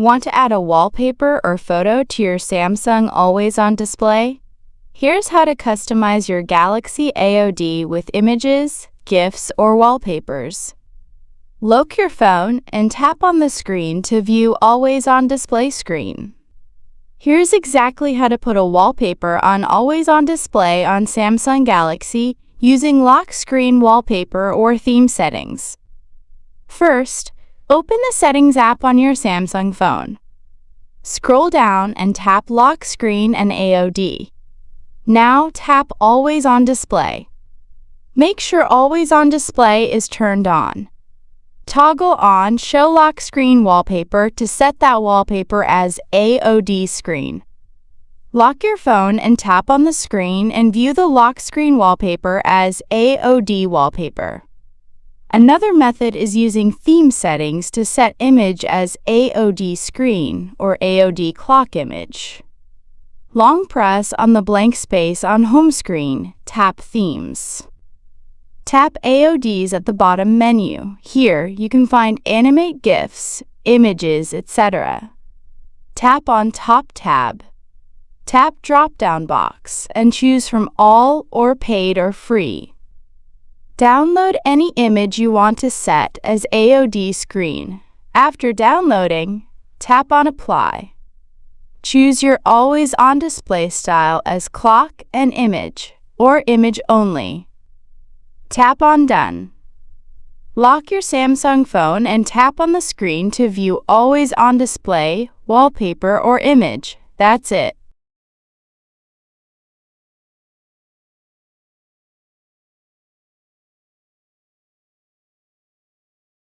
Want to add a wallpaper or photo to your Samsung always-on display? Here's how to customize your Galaxy AOD with images, GIFs, or wallpapers. Lock your phone and tap on the screen to view always-on display screen. Here's exactly how to put a wallpaper on always-on display on Samsung Galaxy using lock screen wallpaper or theme settings. First, open the Settings app on your Samsung phone. Scroll down and tap Lock Screen and AOD. Now tap Always on Display. Make sure Always on Display is turned on. Toggle on Show Lock Screen Wallpaper to set that wallpaper as AOD Screen. Lock your phone and tap on the screen and view the lock screen wallpaper as AOD Wallpaper. Another method is using theme settings to set image as AOD Screen or AOD Clock Image. Long press on the blank space on home screen, tap Themes. Tap AODs at the bottom menu. Here, you can find Animate GIFs, Images, etc. Tap on Top tab. Tap drop-down box and choose from All or Paid or Free. Download any image you want to set as AOD Screen. After downloading, tap on Apply. Choose your always-on display style as Clock and Image, or Image only. Tap on Done. Lock your Samsung phone and tap on the screen to view always-on display, wallpaper, or image. That's it.